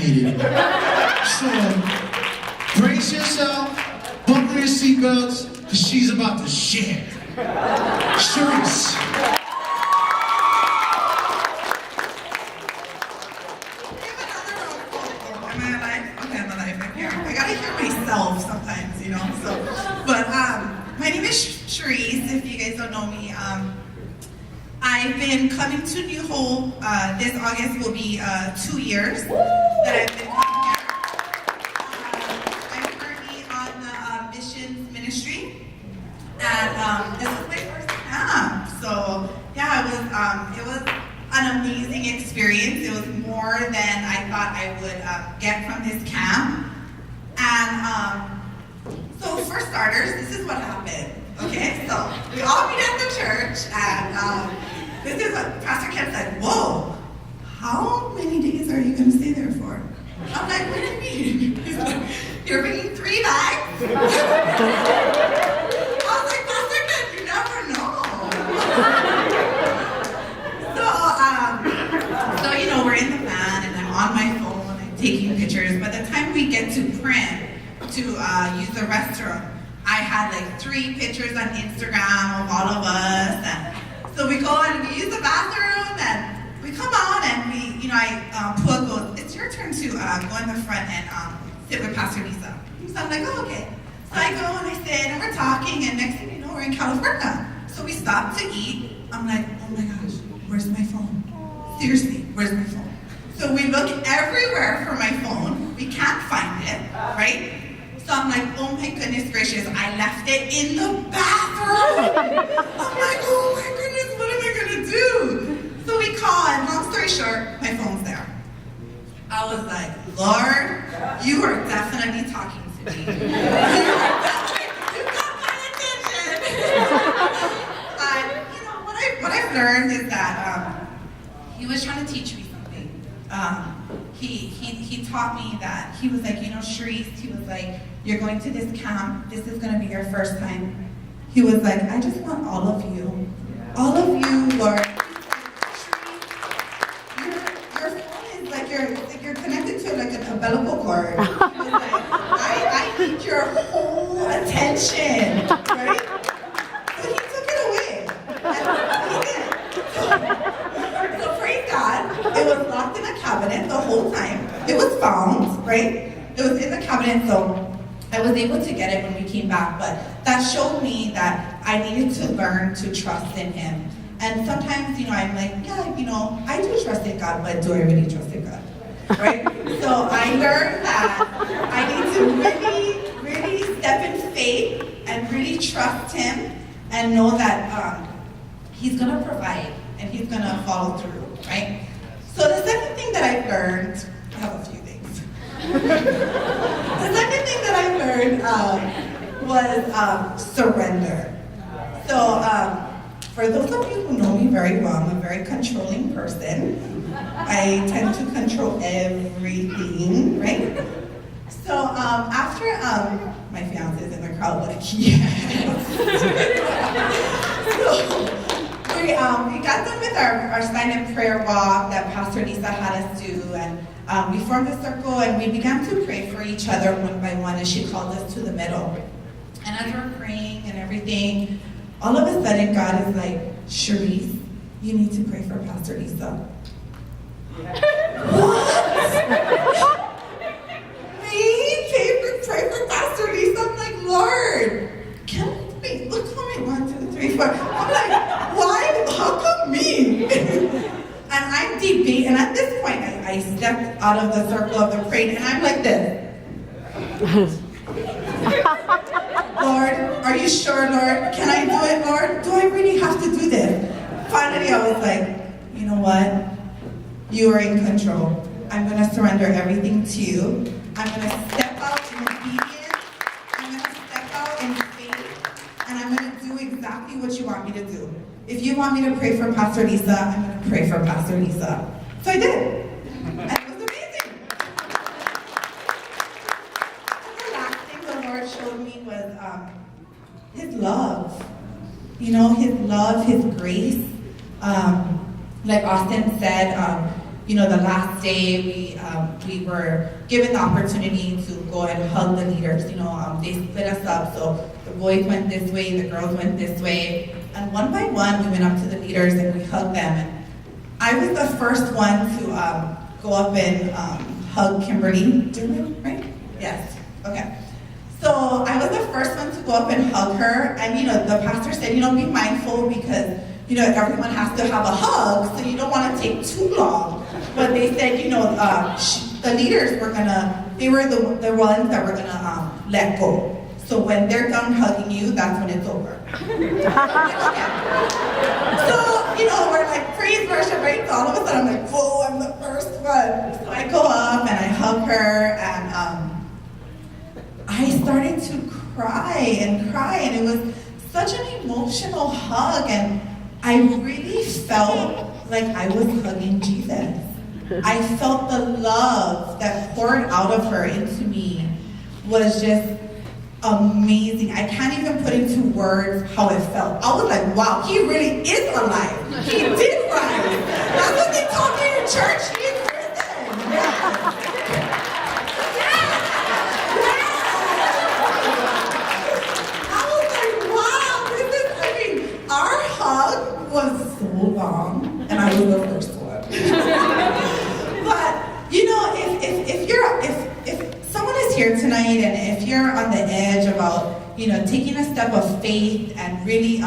animated. So, brace yourself, buckle your seatbelts, because she's about to share. Cherise. I gotta hear myself sometimes, you know. But my name is Cherise. If you guys don't know me, I've been coming to New Hope. This August will be 2 years that I've been coming here. I'm currently on the missions ministry, and this is my first camp. So yeah, it was an amazing experience. It was more than I thought I would get from this camp. And so for starters, this is what happened. Okay, so we all meet at the church, and this is what Pastor Ken said. Whoa, how many days are you going to stay there for? I'm like, what do you mean? He's like, you're bringing 3 bags? I was like, Pastor Ken, you never know. So you know, we're in the van, and I'm on my phone, I'm taking pictures. By the time we get to print to use the restroom, I had like 3 pictures on Instagram of all of us, and so we go and we use the bathroom, and we come out, and Pua goes, it's your turn to go in the front and sit with Pastor Lisa. So I'm like, oh, okay. So I go and I sit, and we're talking, and next thing you know, we're in California. So we stop to eat. I'm like, oh my gosh, where's my phone? Seriously, where's my phone? So we look everywhere for my phone. We can't find it, right? So I'm like, oh my goodness gracious, I left it in the bathroom. I'm like, oh my goodness, what am I gonna do? So we call, and long story short, my phone's there. I was like, Lord, you are definitely talking to me. You got my attention. What I've learned is that he was trying to teach me something. He taught me that. He was like, you know, Cherise, he was like, you're going to this camp. This is going to be your first time. He was like, I just want all of you. All of you, Lord. Your phone is like you're connected to like an umbilical cord. He was like, I need your whole attention, right? So he took it away. And he did. So praise God, it was locked in a cabinet the whole time. It was found, right? It was in the cabinet, so I was able to get it when we came back, but that showed me that I needed to learn to trust in Him. And sometimes, I'm like, yeah, I do trust in God, but do I really trust in God? Right? So I learned that I need to really, really step in faith and really trust Him and know that He's going to provide and He's going to follow through, right? So the second thing that I've learned, I have a few things. The second thing that I learned was surrender. So for those of you who know me very well, I'm a very controlling person. I tend to control everything, right? So after my fiance is in the crowd like, yes. So we got done with our silent prayer walk that Pastor Lisa had us do, and we formed a circle and we began to pray for each other one by one, and she called us to the middle. And as we're praying and everything, all of a sudden God is like, Cherise, you need to pray for Pastor Lisa. What? Me? Pray for Pastor Lisa? I'm like, Lord, can we look for me? 1, 2, 3, 4. I'm like, why? How come me? And I'm debating, and at this point, I stepped out of the circle of the parade, and I'm like this. Lord, are you sure, Lord? Can I do it, Lord? Do I really have to do this? Finally, I was like, you know what? You are in control. I'm going to surrender everything to you. I'm going to step out in obedience. I'm going to step out in faith. And I'm going to do exactly what you want me to do. If you want me to pray for Pastor Lisa, I'm going to pray for Pastor Lisa. So I did. And it was amazing. And the last thing the Lord showed me was His love. His love, His grace. Like Austin said, the last day, we were given the opportunity to go and hug the leaders. They split us up, so the boys went this way, the girls went this way, and one by one, we went up to the leaders and we hugged them. And I was the first one to go up and hug Kimberly. Do you remember, right? Yes. Okay. So I was the first one to go up and hug her, and the pastor said, be mindful because everyone has to have a hug, so you don't want to take too long. But they said, the leaders were they were the ones that were gonna let go. So when they're done hugging you, that's when it's over. So, we're like praise worship, right? So all of a sudden I'm like, whoa, I'm the first one. So I go up and I hug her, and I started to cry, and it was such an emotional hug, and I really felt like I was hugging Jesus. I felt the love that poured out of her into me was just amazing. I can't even put into words how it felt. I was like, wow, he really is alive. He did rise. That's what they taught me in church. He is risen. I was like, wow, our hug was so long, and I was the first one. But if someone is here tonight, and if you're on the edge about taking a step of faith and really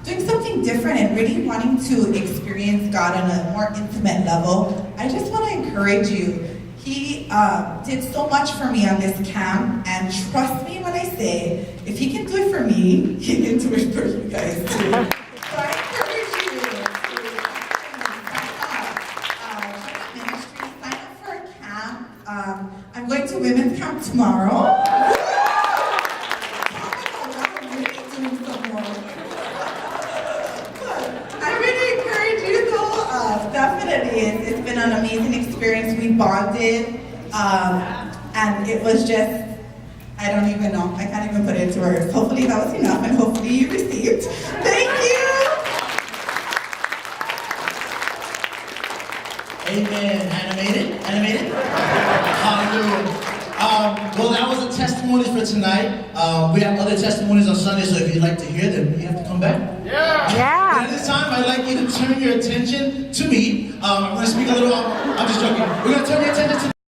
doing something different and really wanting to experience God on a more intimate level, I just want to encourage you. He did so much for me on this camp, and trust me when I say, if he can do it for me, he can do it for you guys too. So I encourage you to sign up for a camp. I'm going to women's camp tomorrow. Definitely, it's been an amazing experience. We bonded, and it was just, I don't even know. I can't even put it into words. Hopefully that was enough, and hopefully you received. Thank you. Amen. Animated. Hallelujah. Well, that was the testimonies for tonight. We have other testimonies on Sunday, so if you'd like to hear them, you have to come back. Yeah. And at this time, I'd like you to turn your attention to me. I'm going to speak a little. I'm just joking. We're going to turn your attention to